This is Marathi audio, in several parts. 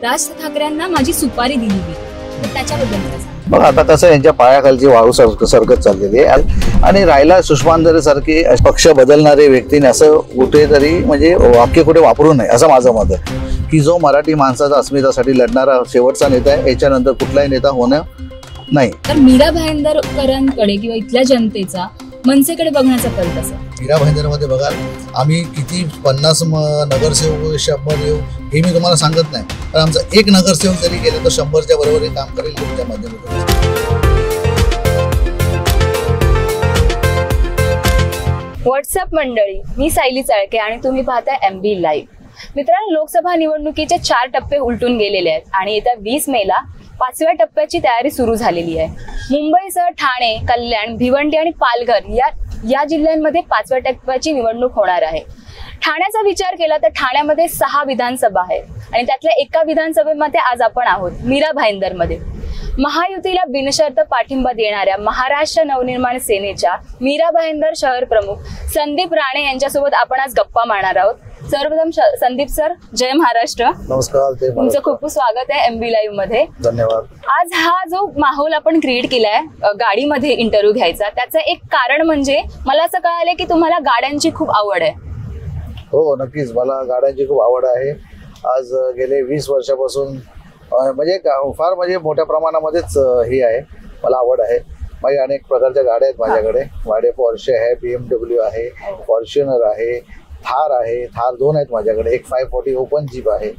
राज ठाकरेंना माझी सुपारी दिली मी, तर त्याच्याबद्दल काय सांगा? बघ आता कसं यांच्या पायाखालची वाळू सरकत चाललेली आहे आणि राहिला सुषमांधरे सारखी पक्ष बदलणारे व्यक्तीने असं कुठेतरी म्हणजे वाक्य कुठे वापरू नये असं माझं मत आहे की जो मराठी माणसाच्या अस्मितेसाठी लढणारा शेवटचा नेता आहे याच्यानंतर कुठलाही नेता होणं नाही. तर मीरा भाईंदरकरांकडे किंवा इथल्या जनतेचा मनसेकडे बघण्याचा कल कसा? मीरा भाईंदरमध्ये बघाल आम्ही किती 50 नगरसेवक 100 येऊ हे मी तुम्हाला सांगत नाही, पण आमचा एक नगरसेवक जरी गेले तर 100च्या बरोबर हे काम करेल तुमच्या माध्यमातून. व्हॉट्सअप मंडळी, मी सायली चाळके आणि तुम्ही पाहताय MB लाईव्ह. मित्रांनो, लोकसभा निवडणुकीचे 4 टप्पे उलटून गेलेले आहेत आणि येत्या 20 मेला 5व्या टप्प्याची तयारी सुरू झालेली आहे. मुंबईसह ठाणे, कल्याण, भिवंडी आणि पालघर या जिल्ह्यांमध्ये 5व्या टप्प्याची निवडणूक होणार आहे. ठाण्याचा विचार केला तर ठाण्यामध्ये 6 विधानसभा आहेत आणि त्यातल्या एका विधानसभेमध्ये आज आपण आहोत, मीरा भाईंदरमध्ये. महायुतीला बिनशर्त पाठिंबा देणाऱ्या महाराष्ट्र नवनिर्माण सेनेच्या मीरा भाईंदर शहर प्रमुख संदीप राणे यांच्यासोबत आपण आज गप्पा मारणार आहोत. सर्वप्रथम संदीप सर, जय महाराष्ट्र. नमस्कार. तुमचं खूप खूप स्वागत आहे MB लाईव्ह मध्ये. धन्यवाद. आज हा जो माहोल आपण क्रिएट केलाय गाडीमध्ये इंटरव्ह्यू घ्यायचा, त्याचं एक कारण म्हणजे मला असं कळालं की तुम्हाला गाड्यांची खूप आवड आहे. हो नक्कीच, मला गाड्यांची खूप आवड आहे. आज गेले 20 वर्षापासून म्हणजे फार म्हणजे मोठ्या प्रमाणामध्येच ही आहे, मला आवड आहे. माझी अनेक प्रकारच्या गाड्या आहेत माझ्याकडे. माझे पोर्शे आहे, BMW आहे, फॉर्च्युनर आहे, थार आहे, थार 2 आहेत माझ्याकडे, एक 540 ओपन जीप आहे.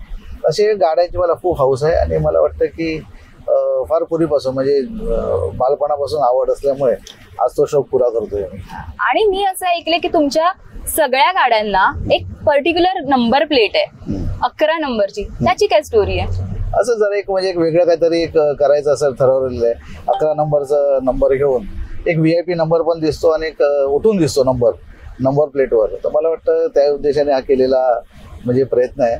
असे गाड्यांची मला खूप हौस आहे आणि मला वाटतं की फार पूर्वीपासून म्हणजे बालपणापासून आवड असल्यामुळे आज तो शौक पुरा करतोय मी. आणि मी असं ऐकले की तुमच्या सगळ्या गाड्यांना एक पर्टिक्युलर नंबर प्लेट आहे, 11 नंबरची. त्याची काय स्टोरी आहे? असं जरा एक म्हणजे एक वेगळं काहीतरी करायचं असं ठरवलेलं आहे. 11 नंबरचा नंबर घेऊन एक VIP नंबर पण दिसतो आणि एक उठून दिसतो नंबर प्लेटवर. तर मला वाटतं त्या उद्देशाने हा केलेला म्हणजे प्रयत्न आहे.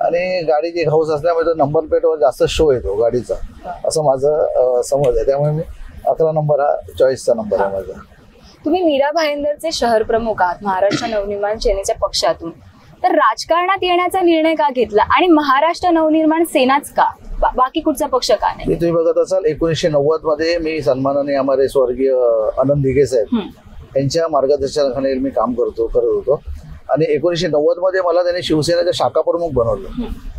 आणि गाडीची हौस असल्यामुळे नंबर प्लेटवर जास्त शो येतो गाडीचा, असं माझं समज आहे. त्यामुळे मी 11 नंबर हा चॉईसचा नंबर आहे माझा. तुम्ही मीरा भाईंदरचे शहर प्रमुख आहात महाराष्ट्र नवनिर्माण सेनेच्या पक्षातून, तर राजकारणात येण्याचा निर्णय का घेतला आणि महाराष्ट्र नवनिर्माण सेनाच का, बाकी कुठचा पक्ष का नाही? तुम्ही बघत असाल 1990 मध्ये मी सन्माननीय आम्हाला स्वर्गीय आनंद दिघे साहेब यांच्या मार्गदर्शनाखाली मी काम करत होतो. आणि 1990 मध्ये मला त्यांनी शिवसेनेचा शाखा प्रमुख बनवलं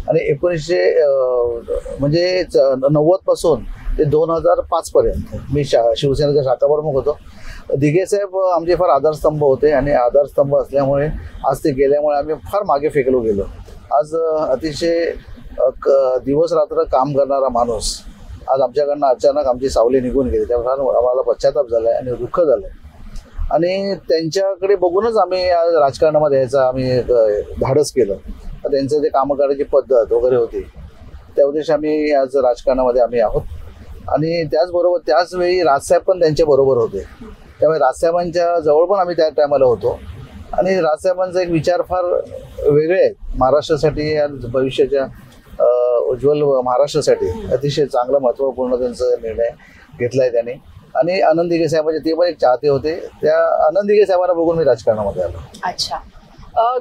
आणि 1990 पासून ते 2005 पर्यंत मी शिवसेनेचा शाखा प्रमुख होतो. दिघे साहेब आमचे फार आधारस्तंभ होते आणि आधारस्तंभ असल्यामुळे आज ते गेल्यामुळे आम्ही फार मागे फेकलो गेलो. आज अतिशय दिवस रात्र काम करणारा माणूस आज आमच्याकडनं अचानक आमची सावली निघून गेली. त्यामुळे आम्हाला पश्चाताप झालाय आणि दुःख झालंय. आणि त्यांच्याकडे बघूनच आम्ही आज राजकारणामध्ये यायचं आम्ही धाडस केलं. त्यांचं जे काम करायची पद्धत वगैरे होती त्या उद्देश आम्ही आज राजकारणामध्ये आम्ही आहोत. आणि त्याचबरोबर त्याच वेळी राजसाहेब पण त्यांच्या बरोबर होते. त्यामुळे राजसाहेबांच्या जवळ पण आम्ही त्या टायमाला होतो. आणि राजसाहेबांचा एक विचार फार वेगळे आहेत महाराष्ट्रासाठी आणि भविष्याच्या उज्ज्वल महाराष्ट्रासाठी अतिशय चांगला महत्त्वपूर्ण त्यांचा निर्णय घेतला आहे त्यांनी. आणि आनंद दिघे साहेबांचे ते पण एक चाहते होते. त्या आनंद दिघे साहेबांना बघून मी राजकारणामध्ये आलो. अच्छा.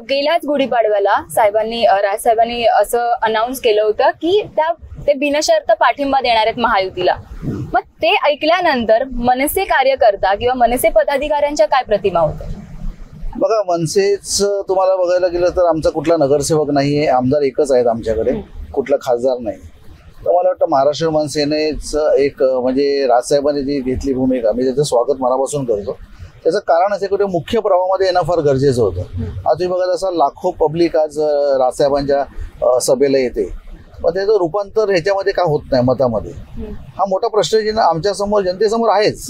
गेल्याच गुढीपाडव्याला राजसाहेबांनी असं अनाऊन्स केलं होतं की ते बिनशर्त पाठिंबा देणार आहेत महायुतीला. मग ते ऐकल्यानंतर मनसे कार्यकर्ता किंवा मनसे पदाधिकाऱ्यांच्या काय प्रतिमा होत्या? बघा, मनसेच तुम्हाला बघायला गेलं तर आमचा कुठला नगरसेवक नाहीये, आमदार एकच आहेत आमच्याकडे, कुठला खासदार नाही. तर मला वाटतं महाराष्ट्र मनसेनेच एक म्हणजे राजसाहेबांनी जी घेतली भूमिका मी त्याचं स्वागत मनापासून करतो. त्याचं कारण असे कुठे मुख्य प्रवाहामध्ये येणं फार गरजेचं होतं. आज तुम्ही बघत असाल लाखो पब्लिक आज राजसाहेबांच्या सभेला येते, पण त्याचं रूपांतर ह्याच्यामध्ये का होत नाही मतामध्ये, हा मोठा प्रश्न आमच्या समोर जनतेसमोर आहेच.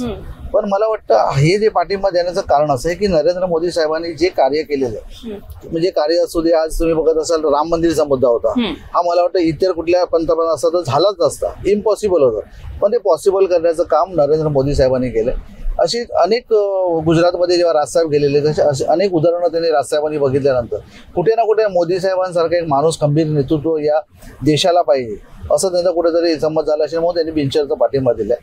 पण मला वाटतं हे जे पाठिंबा देण्याचं कारण असं आहे की नरेंद्र मोदी साहेबांनी जे कार्य केलेलं आहे, म्हणजे कार्य असू दे, आज तुम्ही बघत असाल राम मंदिरचा मुद्दा होता, हा मला वाटतं इतर कुठल्या पंतप्रधान असता तर झालाच नसता, इम्पॉसिबल होतं. पण ते पॉसिबल करण्याचं काम नरेंद्र मोदी साहेबांनी केलं. अशी अनेक गुजरातमध्ये जेव्हा राजसाहेब गेलेले तसे अनेक उदाहरणं त्यांनी राजसाहेबांनी बघितल्यानंतर कुठे ना कुठे मोदी साहेबांसारखं एक माणूस खंबीर नेतृत्व या देशाला पाहिजे असं त्यांचा कुठेतरी संमत झाला असल्यामुळे त्यांनी बिनशर्त पाठिंबा दिलाय.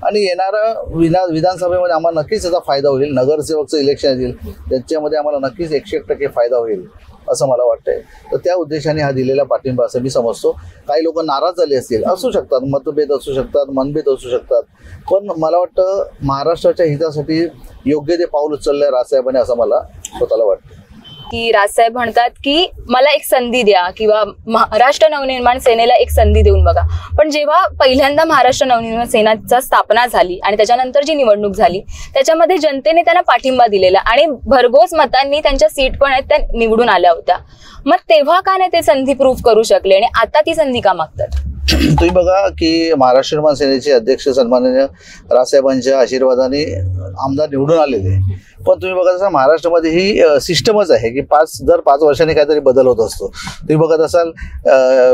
आणि येणारा विधानसभेमध्ये आम्हाला नक्कीच त्याचा फायदा होईल. नगरसेवकचं इलेक्शन येईल त्याच्यामध्ये आम्हाला नक्कीच 100% फायदा होईल. असं मला वाटतंय. तर त्या उद्देशाने हा दिलेला पाठिंबा असं मी समजतो. काही लोक नाराज झाले असतील, असू शकतात, मतभेद असू शकतात, मनभेद असू शकतात, पण मला वाटतं महाराष्ट्राच्या हितासाठी योग्य ते पाऊल उचललंय राजसाहेबांनी असं मला स्वतःला वाटतं. की राजसाहेब म्हणतात की मला एक संधी द्या किंवा महाराष्ट्र नवनिर्माण सेनेला एक संधी देऊन बघा. पण जेव्हा पहिल्यांदा महाराष्ट्र नवनिर्माण सेनेचा स्थापना झाली आणि त्याच्यानंतर जी निवडणूक झाली त्याच्यामध्ये जनतेने त्यांना पाठिंबा दिलेला आणि भरघोस मतांनी त्यांच्या सीट पण आहेत त्या निवडून आल्या होत्या. मग तेव्हा का नाही ते संधी प्रूव्ह करू शकले आणि आता ती संधी का मागतात? तुम्ही बघा की महाराष्ट्र निर्माण सेनेचे अध्यक्ष सन्माननीय राजसाहेबांच्या आशीर्वादाने आमदार निवडून आलेले. पण तुम्ही बघत असाल महाराष्ट्रामध्ये ही सिस्टमच आहे की दर 5 वर्षांनी काहीतरी बदल होत असतो. तुम्ही बघत असाल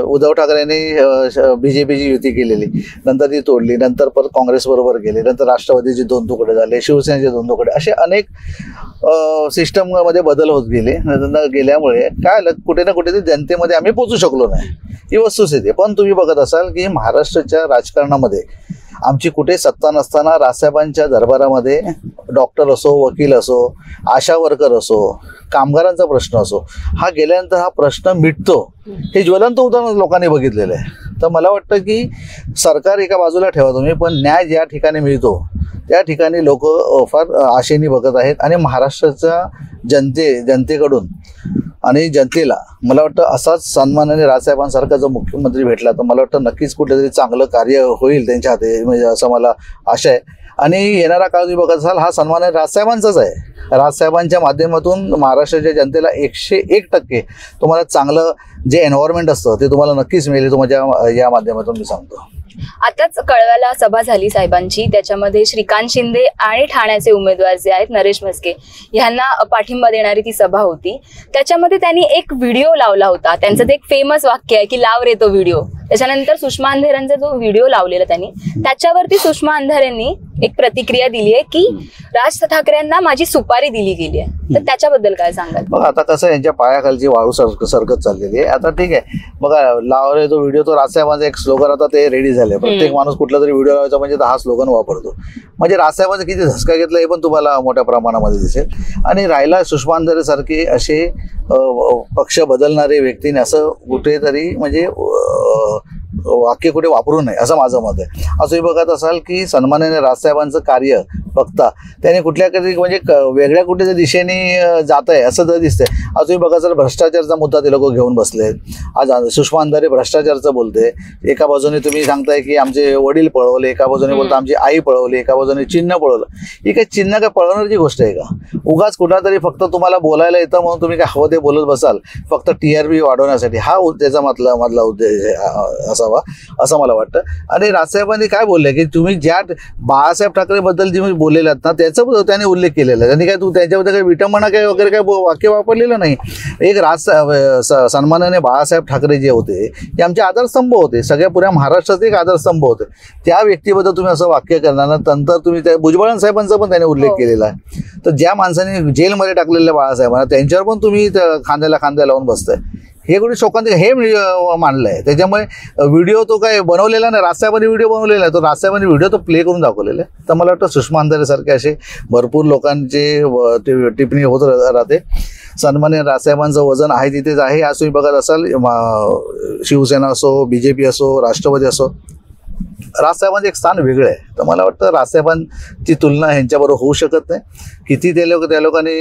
उद्धव ठाकरेंनी बीजेपीची युती केलेली, नंतर ती तोडली, नंतर परत काँग्रेस बरोबर गेले, नंतर राष्ट्रवादीचे 2 तुकडे झाले, शिवसेनेचे 2 तुकडे, असे अनेक सिस्टममध्ये बदल होत गेल्यामुळे काय कुठे ना कुठे जनतेमध्ये आम्ही पोचू शकलो नाही, ही वस्तुस्थिती आहे. पण तुम्ही बघत असाल की महाराष्ट्राच्या राजकारणामध्ये आमची कुठे सत्ता नसताना राजसाहेबांच्या दरबारामध्ये डॉक्टर असो, वकील असो, आशा वर्कर असो, कामगारांचा प्रश्न असो, हा गेल्यानंतर हा प्रश्न मिटतो, हे ज्वलंत उदाहरण लोकांनी बघितलेलं आहे. तर मला वाटतं की सरकार एका बाजूला ठेवा तुम्ही, पण न्याय ज्या ठिकाणी मिळतो त्या ठिकाणी लोक फार आशेने बघत आहेत. आणि महाराष्ट्राच्या जनतेकडून आणि जनतेला मला वाटतं असाच सन्मानाने राजसाहेबांसारखा जो मुख्यमंत्री भेटला तर मला वाटतं नक्कीच कुठेतरी चांगलं कार्य होईल त्यांच्या हाती, म्हणजे असं मला आशा आहे. आणि येणारा काळ तुम्ही बघत असाल हा सन्मान राजसाहेबांचाच आहे. राजसाहेबांच्या माध्यमातून महाराष्ट्राच्या जनतेला 101% तुम्हाला चांगलं जे एन्व्हायरमेंट असतं ते तुम्हाला नक्कीच मिळेल. तुम्हाला या माध्यमातून मी सांगतो. आताच कळव्याला सभा झाली साहेबांची, त्याच्यामध्ये श्रीकांत शिंदे आणि ठाण्याचे उमेदवार जे आहेत नरेश म्हस्के यांना पाठिंबा देणारी ती सभा होती. त्याच्यामध्ये त्यांनी एक व्हिडिओ लावला होता. त्यांचं ते एक फेमस वाक्य आहे की लाव रे तो व्हिडिओ. त्याच्यानंतर सुषमा अंधारेंचा जो व्हिडिओ लावलेला त्यांनी, त्याच्यावरती सुषमा अंधारेंनी एक प्रतिक्रिया दिली आहे की राज ठाकरेंना माझी सुपारी दिली गेली आहे. तर त्याच्याबद्दल काय सांगाल? बघा आता कसं यांच्या पायाखालची वाळू सरकत चाललेली आहे. आता ठीक आहे, बघा लाव रे तो व्हिडिओ, तो राजसाहेबांचा एक स्लोगन आता ते रेडी झाले. प्रत्येक माणूस कुठला तरी व्हिडिओ लावायचा म्हणजे हा स्लोगन वापरतो. म्हणजे राजसाहेबांचा किती धसका घेतला हे पण तुम्हाला मोठ्या प्रमाणामध्ये दिसेल. आणि राहिला सुषमा अंधारे सारखे असे पक्ष बदलणारे व्यक्तीने असं कुठेतरी म्हणजे वाक्य कुठे वापरू नये असं माझं मत आहे. असंही बघत असाल की सन्मानाने राजसाहेबांचं कार्य बघता त्याने कुठल्या तरी म्हणजे वेगळ्या कुठल्या दिशेने जात आहे असं तर दिसतंय. अजूनही बघा सर भ्रष्टाचारचा मुद्दा ते लोक घेऊन बसले. आज सुषमा अंधारे भ्रष्टाचारचं बोलते. एका बाजूने तुम्ही सांगताय की आमचे वडील पळवले, एका बाजूने बोलता आमची आई पळवली, एका बाजूने चिन्ह पळवलं. ही काय चिन्ह काय पळवण्याची गोष्ट आहे का? उगाच कुठला तरी फक्त तुम्हाला बोलायला येतं म्हणून तुम्ही काय हवं ते बोलत बसाल फक्त TRP वाढवण्यासाठी, हा त्याचा मधला उद्देश असावा असं मला वाटतं. आणि राजसाहेबांनी काय बोलले की तुम्ही ज्या बाळासाहेब ठाकरे बद्दल जे बोललेले आहेत ना त्याचा त्याने उल्लेख केलेला आहे. त्यांनी काय त्याच्याबद्दल काही विटंबना काय वगैरे काय वाक्य वापरलेलं नाही. एक सन्मानाने बाळासाहेब ठाकरे जे होते ते आमचे आधारस्तंभ होते, सगळ्या पुऱ्या महाराष्ट्राचे एक आधारस्तंभ होते. त्या व्यक्तीबद्दल तुम्ही असं वाक्य करणार नंतर तुम्ही त्या भुजबळ साहेबांचा पण त्याने उल्लेख केलेला आहे. तर ज्या माणसाने जेलमध्ये टाकलेल्या बाळासाहेबांना त्यांच्यावर पण तुम्ही खांद्याला खांद्या लावून बसताय, हे कुठे शोकांतिका हे मानलं आहे. त्याच्यामुळे व्हिडिओ तो काय बनवलेला नाही, राजसाहेबांनी व्हिडिओ बनवलेला आहे, तो राजसाहेबांनी व्हिडिओ तो प्ले करून दाखवलेला आहे. तर मला वाटतं सुषमा अंधारेसारखे असे भरपूर लोकांचे टिप्पणी होत राहते. सन्मान्य राजसाहेबांचं वजन आहे तिथेच आहे. आज तुम्ही बघत असाल शिवसेना असो, BJP असो, राष्ट्रवादी असो, राजसाहेबांचं एक स्थान वेगळं आहे. तर मला वाटतं राजसाहेबांची तुलना ह्यांच्याबरोबर होऊ शकत नाही. किती त्या लोकांनी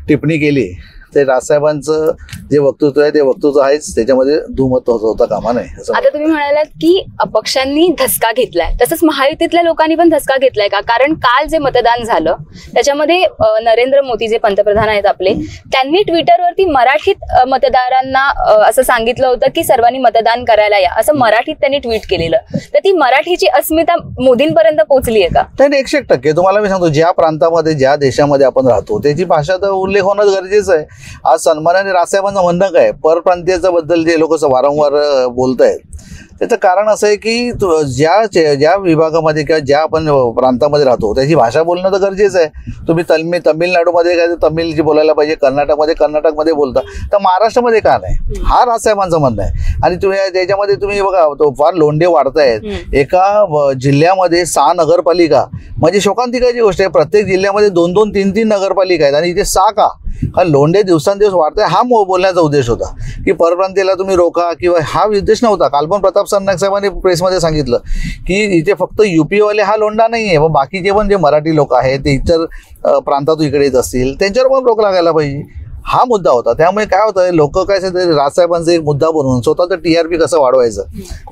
टिप्पणी केली ते राजसाहेबांचं जे वक्तृत्व आहे ते वक्तृत्व आहेच, त्याच्यामध्ये दुमत होता कामा नये. आता तुम्ही म्हणालात की अपक्षांनी धसका घेतलाय, तसंच महायुतीतल्या लोकांनी पण धसका घेतलाय का? कारण काल जे मतदान झालं त्याच्यामध्ये नरेंद्र मोदी जे पंतप्रधान आहेत आपले, त्यांनी ट्विटरवरती मराठीत मतदारांना असं सांगितलं होतं की सर्वांनी मतदान करायला या, असं मराठीत त्यांनी ट्विट केलेलं. तर ती मराठीची अस्मिता मोदींपर्यंत पोहोचली आहे का? नाही, 100% तुम्हाला मी सांगतो, ज्या प्रांतामध्ये ज्या देशामध्ये आपण राहतो त्याची भाषा तर उल्लेख होणं गरजेचं आहे. आज सन्मानाने राजसाहेबांचं म्हणणं काय परप्रांतीयाच्या बद्दल जे लोक वारंवार बोलतायत त्याचं कारण असं आहे की ज्या विभागामध्ये किंवा ज्या आपण प्रांतामध्ये राहतो त्याची भाषा बोलणं तर गरजेचं आहे. तुम्ही तमिळनाडूमध्ये काय तमिळ जी बोलायला पाहिजे, कर्नाटकमध्ये बोलता, तर महाराष्ट्रामध्ये का नाही? हा राजसाहेबांचं म्हणणं आहे. आणि तुम्ही त्याच्यामध्ये तुम्ही बघा तो फार लोंढे वाढतायत. एका जिल्ह्यामध्ये 6 नगरपालिका म्हणजे शोकांतिकाची गोष्ट आहे. प्रत्येक जिल्ह्यामध्ये 2-2, 3-3 नगरपालिका आहेत आणि इथे 6 का? हा लोंढे दिवसांदिवस वाढतंय हा बोलण्याचा उद्देश होता की परप्रांतीला तुम्ही रोखा किंवा हा उद्देश नव्हता. काल पण प्रताप सरनाईक साहेबांनी प्रेसमध्ये सांगितलं की इथे फक्त युपीवाले हा लोंढा नाही आहे, मग बाकीचे पण जे मराठी लोक आहेत ते इतर प्रांतातून इकडे येत असतील त्यांच्यावर पण रोख लागायला पाहिजे, हा मुद्दा होता. त्यामुळे काय होतं, लोक काय राजसाहेबांचा एक मुद्दा बनवून स्वतःचं TRP कसं वाढवायचं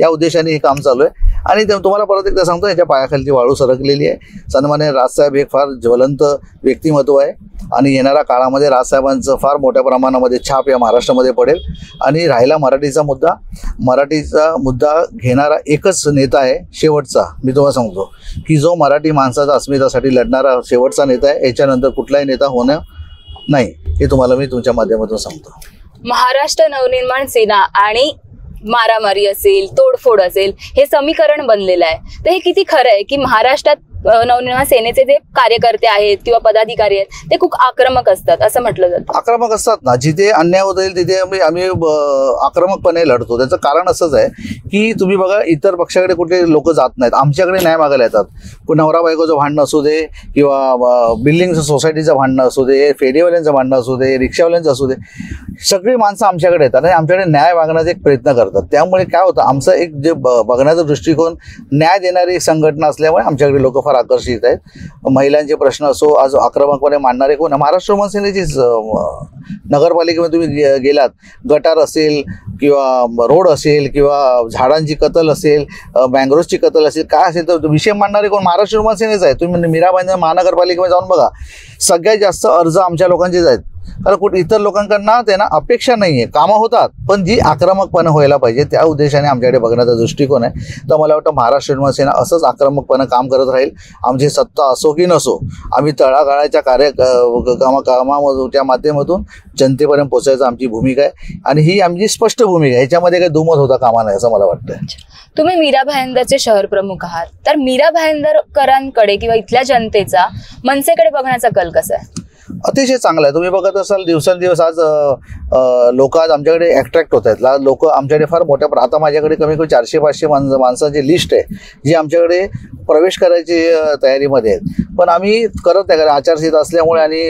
या उद्देशाने हे काम चालू आहे. आणि तुम्हाला परत एकदा सांगतो, याच्या पायाखालची वाळू सरकलेली आहे. सन्माननीय राजसाहेब एक फार ज्वलंत व्यक्तिमत्व आहे आणि येणाऱ्या काळामध्ये राजसाहेबांचं फार मोठ्या प्रमाणामध्ये छाप या महाराष्ट्रामध्ये पडेल. आणि राहिला मराठीचा मुद्दा घेणारा एकच नेता आहे शेवटचा, मी तुम्हाला सांगतो की जो मराठी माणसाचा अस्मितासाठी लढणारा शेवटचा नेता आहे. याच्यानंतर कुठलाही नेता होणं नाही, हे तुम्हाला मी तुमच्या माध्यमातून सांगतो. महाराष्ट्र नवनिर्माण सेना आणि मारामारी असेल, तोडफोड असेल, हे समीकरण बनलेलं आहे. तर हे किती खरं आहे की महाराष्ट्रात नवनिर्माण सेनेचे जे कार्यकर्ते आहेत किंवा पदाधिकारी आहेत ते खूप आक्रमक असतात असं म्हटलं जातं? आक्रमक असतात ना, जिथे अन्याय होत येईल तिथे आम्ही आक्रमकपणे लढतो. त्याचं कारण असंच आहे की तुम्ही बघा, इतर पक्षाकडे कुठे लोक जात नाहीत, आमच्याकडे न्याय मागायला येतात. नवरा बायकोचं भांडणं असू दे किंवा बिल्डिंग सोसायटीचं भांडणं असू दे, फेरीवाल्यांचं भांडणं असू दे, रिक्षावाल्यांचं असू दे, सगळी माणसं आमच्याकडे येतात आणि आमच्याकडे न्याय मागण्याचा एक प्रयत्न करतात. त्यामुळे काय होतं, आमचं एक जे बघण्याचा दृष्टिकोन न्याय देणारी संघटना असल्यामुळे आमच्याकडे लोक फार आकर्षित आहेत. महिलांचे प्रश्न असो, आज आक्रमकपणे मांडणारे कोण, महाराष्ट्र नवनिर्माण सेनेचीच नगरपालिकेमध्ये तुम्ही गेलात, गटार असेल किंवा रोड असेल किंवा झाडांची कत्तल असेल, मँग्रोव्हची कत्तल असेल, काय असेल तर विषय मांडणारे कोण, महाराष्ट्र नवनिर्माण सेनेच आहे. तुम्ही मीराबाई महानगरपालिकेमध्ये जाऊन बघा, सगळ्यात जास्त अर्ज आमच्या लोकांचेच आहेत. कारण कुठे इतर लोकांकडनं त्यांना अपेक्षा नाही आहे, कामं होतात पण जी आक्रमकपणे व्हायला पाहिजे त्या उद्देशाने आमच्याकडे बघण्याचा दृष्टिकोन आहे. तर मला वाटतं महाराष्ट्र नवनिर्माण सेना असंच आक्रमकपणे काम करत राहील. आमची सत्ता असो की नसो, आम्ही तळागाळाच्या कामाच्या माध्यमातून जनतेपर्यंत पोहोचायचं आमची भूमिका आहे आणि ही आमची स्पष्ट भूमिका आहे. ह्याच्यामध्ये काही दुमत होता कामा नाही असं मला वाटतं. तुम्ही मीरा भाईंदरचे शहर प्रमुख आहात, तर मीरा भाईंदरकरांकडे किंवा इथल्या जनतेचा मनसेकडे बघण्याचा कल कसा आहे? अतिशय चांगला आहे. तुम्ही बघत असाल दिवसेंदिवस आज लोक आज आमच्याकडे अट्रॅक्ट होत आहेत. लोक आमच्याकडे फार मोठ्या, आता माझ्याकडे कमी कमी 400-500 माणसांची लिस्ट आहे जी आमच्याकडे प्रवेश करायची तयारीमध्ये आहेत. पण आम्ही करत नाही, कारण आचारसंहिता असल्यामुळे आणि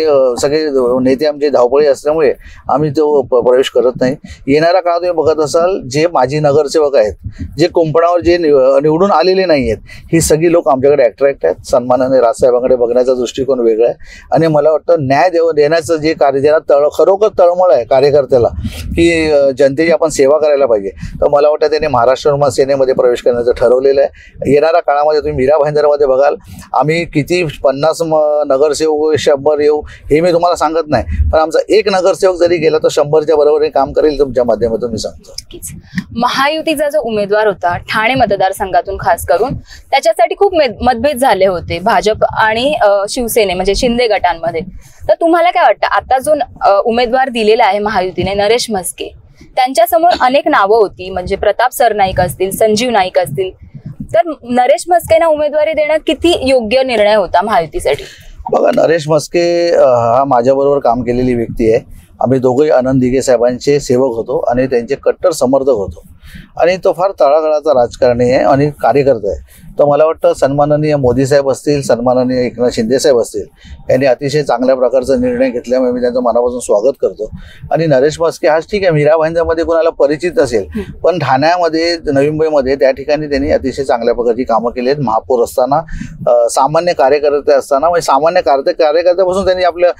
सगळे नेते आमचे धावपळी असल्यामुळे आम्ही तो प्रवेश करत नाही. येणाऱ्या काळात तुम्ही बघत असाल, जे माजी नगरसेवक आहेत, जे कोंपणावर जे निवडून आलेले नाही आहेत, ही सगळी लोक आमच्याकडे अट्रॅक्ट आहेत. सन्मानाने राजसाहेबांकडे बघण्याचा दृष्टिकोन वेगळा आहे आणि मला वाटतं न्याय देण्याचं जे कार्य, ज्यांना खरोखर तळमळ आहे कार्यकर्त्याला की जनतेची आपण सेवा करायला पाहिजे, तर मला वाटतं त्यांनी महाराष्ट्र नवनिर्माण सेनेमध्ये प्रवेश करण्याचं ठरवलेलं आहे. येणाऱ्या काळामध्ये तुम्ही मीरा भाईंदरमध्ये बघाल, आम्ही किती 50 नगरसेवक 100 येऊ हे मी तुम्हाला सांगत नाही, पण आमचा एक नगरसेवक जरी गेला तर 100च्या बरोबरीने काम करेल तुमच्या माध्यमातून मी सांगतो. महायुतीचा जो उमेदवार होता ठाणे मतदारसंघातून खास करून, त्याच्यासाठी खूप मतभेद झाले होते भाजप आणि शिवसेने म्हणजे शिंदे गटांमध्ये. तर तुम्हाला काय वाटतं, आता जो उमेदवार दिलेला आहे महायुतीने नरेश म्हस्के, त्यांच्यासमोर अनेक नावं होती, म्हणजे प्रताप सरनाईक असतील, संजीव नाईक असतील, तर नरेश म्हस्केंना उमेदवारी देणं किती योग्य निर्णय होता महायुतीसाठी? बघा, नरेश म्हस्के हा माझ्याबरोबर काम केलेली व्यक्ती आहे. आम्ही दोघंही आनंद दिघे साहेबांचे सेवक होतो आणि त्यांचे कट्टर समर्थक होतो आणि तो फार तळागाळाचा राजकारणी आहे आणि कार्यकर्ता आहे. तर मला वाटतं सन्माननीय मोदी साहेब असतील, सन्माननीय एकनाथ शिंदे साहेब असतील, यांनी अतिशय चांगल्या प्रकारचा निर्णय घेतल्यामुळे मी त्यांचं मनापासून स्वागत करतो. आणि नरेश म्हस्के हाच ठीक आहे, मीरा भाईंदरमध्ये कोणाला परिचित असेल, पण ठाण्यामध्ये, नवी मुंबईमध्ये त्या ठिकाणी त्यांनी अतिशय चांगल्या प्रकारची कामं केली आहेत. महापौर असताना, सामान्य कार्यकर्ते असताना, म्हणजे सामान्य कार्यकर्त्यापासून त्यांनी आपलं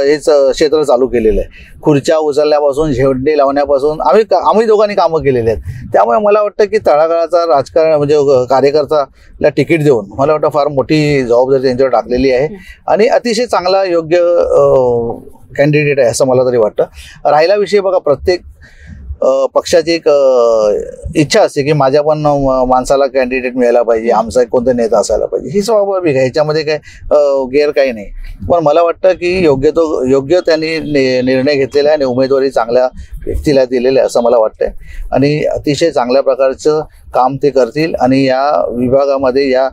हेच क्षेत्र चालू केलेलं आहे. खुर्च्या उचलण्यापासून, झेंडे लावण्यापासून आम्ही दोघांनी कामं केलेली आहेत. त्यामुळे मला वाटतं की तळागाळाचा राजकारण म्हणजे कार्यकर्त्याला तिकीट देऊन मला वाटतं फार मोठी जबाबदारी त्यांच्यावर टाकलेली आहे आणि अतिशय चांगला योग्य कॅन्डिडेट आहे असं मला तरी वाटतं. राहिला विषय बघा, प्रत्येक पक्षाची एक इच्छा असते की माझ्या पण माणसाला कॅन्डिडेट मिळायला पाहिजे, आमचा एक कोणता नेता असायला पाहिजे, ही स्वाभाविक आहे, ह्याच्यामध्ये काय गैर काही नाही. पण मला वाटतं की योग्य त्यांनी निर्णय घेतलेला आहे आणि उमेदवारी चांगल्या व्यक्तीला दिलेली आहे असं मला वाटतंय आणि अतिशय चांगल्या प्रकारचं काम ते करतील आणि या विभागामध्ये या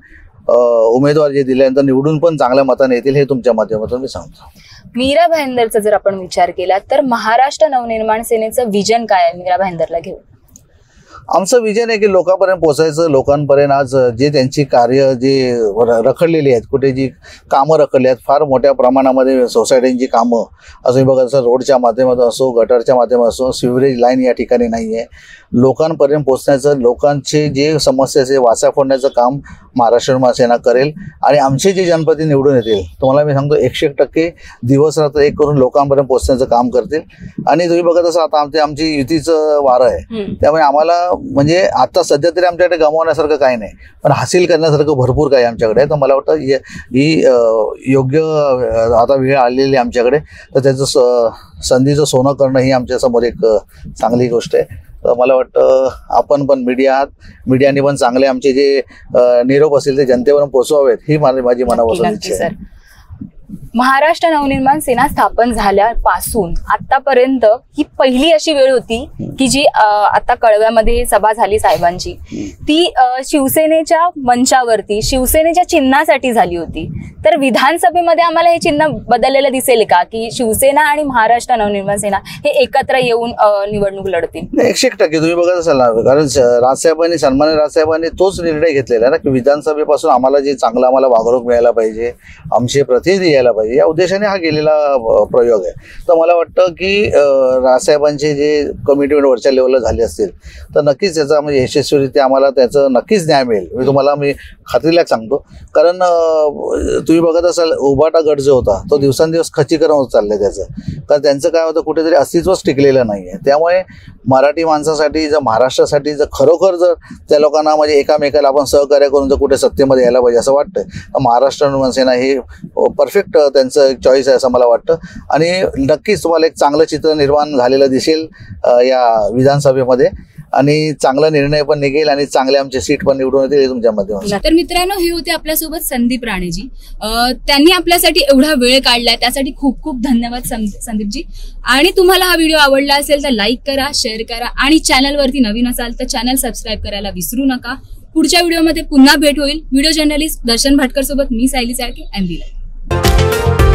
उमेदवार जे दिल्यानंतर निवडून पण चांगल्या मताने येतील हे तुमच्या माध्यमातून मी सांगतो. मीरा भाईंदरचा जर आपण विचार केला तर महाराष्ट्र नवनिर्माण सेनेचं विजन काय आहे मीरा भाईंदरला घेऊन? आमचं विजन आहे की लोकांपर्यंत पोहोचायचं, लोकांपर्यंत आज जे त्यांची कार्य जे रखडलेली आहेत, कुठे जी कामं रखडली आहेत, फार मोठ्या प्रमाणामध्ये सोसायट्यांची कामं असं बघा, जसं रोडच्या माध्यमातून असो, गटरच्या माध्यमातून असो, सिवरेज लाईन या ठिकाणी नाही आहे, लोकांपर्यंत पोहोचण्याचं, लोकांचे जे समस्या आहे वाचा फोडण्याचं काम महाराष्ट्र सेना करेल आणि आमचे जे जनप्रतिनिधी निवडून येतील तुम्हाला मी सांगतो 100% दिवस रात्र एक करून लोकांपर्यंत पोहोचण्याचं काम करतील. आणि तुम्ही बघत असा आता आमची युतीचं वारं आहे, त्यामुळे आम्हाला म्हणजे आता सध्या तरी आमच्याकडे गमावण्यासारखं काही नाही, पण हासिल करण्यासारखं भरपूर काही आमच्याकडे आहे. तर मला वाटतं ही योग्य आता वेळ आलेली आमच्याकडे, तर त्याचं संधीचं सोनं करणं ही आमच्यासमोर एक चांगली गोष्ट आहे. तर मला वाटतं आपण पण मीडियाने पण चांगले आमचे जे निरोप असतील ते जनतेपर्यंत पोहोचवावेत ही माझी मनापासून इच्छा आहे. महाराष्ट्र नवनिर्माण सेना स्थापन झाल्यापासून आतापर्यंत ही पहिली अशी वेळ होती की जी आता कळव्यामध्ये सभा झाली साहेबांची, ती शिवसेनेच्या मंचावरती शिवसेनेच्या चिन्हासाठी झाली होती. तर विधानसभेमध्ये आम्हाला हे चिन्ह बदललेलं दिसेल का, की शिवसेना आणि महाराष्ट्र नवनिर्माण सेना हे एकत्र येऊन निवडणूक लढतील? 100% तुम्ही बघत असाल ना, कारण राजसाहेबांनी, सन्मान्य राजसाहेबांनी तोच निर्णय घेतलेला ना की विधानसभेपासून आम्हाला जे चांगलं आम्हाला वागणूक मिळायला पाहिजे, आमचे प्रतिनिधी यायला पाहिजे, या उद्देशाने हा गेलेला प्रयोग आहे. तर मला वाटतं की राजसाहेबांचे जे कमिटमेंट वरच्या लेवलला झाले असतील तर नक्कीच त्याचा म्हणजे यशस्वीरित्या आम्हाला त्याचं नक्कीच न्याय मिळेल. मी खात्रीला सांगतो, कारण तुम्ही बघत असाल उभाटा गट जो होता तो दिवसांदिवस खच्चीकरण होत चाललंय त्याचं, कारण त्यांचं काय होतं कुठेतरी अस्तित्वच टिकलेलं नाही आहे. त्यामुळे मराठी माणसासाठी जर महाराष्ट्रासाठी जर खरोखर जर त्या लोकांना म्हणजे एकामेकाला आपण सहकार्य करून जर कुठे सत्तेमध्ये यायला पाहिजे असं वाटतं, तर महाराष्ट्र नवनिर्माण सेना हे परफेक्ट त्यांचं एक चॉईस आहे असं मला वाटतं. आणि नक्कीच तुम्हाला एक चांगलं चित्र निर्माण झालेलं दिसेल या विधानसभेमध्ये आणि चांगला निर्णय पण निघेल आणि चांगले आमचे सीट पण निवडून येतील तुमच्या माध्यमातून. तर मित्रांनो, हे होते आपल्यासोबत संदीप राणेजी. त्यांनी आपल्यासाठी एवढा वेळ काढलाय त्यासाठी खूप खूप धन्यवाद संदीपजी. आणि तुम्हाला हा व्हिडिओ आवडला असेल तर लाईक करा, शेअर करा आणि चॅनलवरती नवीन असाल तर चॅनल सबस्क्राईब करायला विसरू नका. पुढच्या व्हिडिओमध्ये पुन्हा भेट होईल. व्हिडिओ जर्नलिस्ट दर्शन भाटकर सोबत मी सायली चाळके, MB लाईव्ह.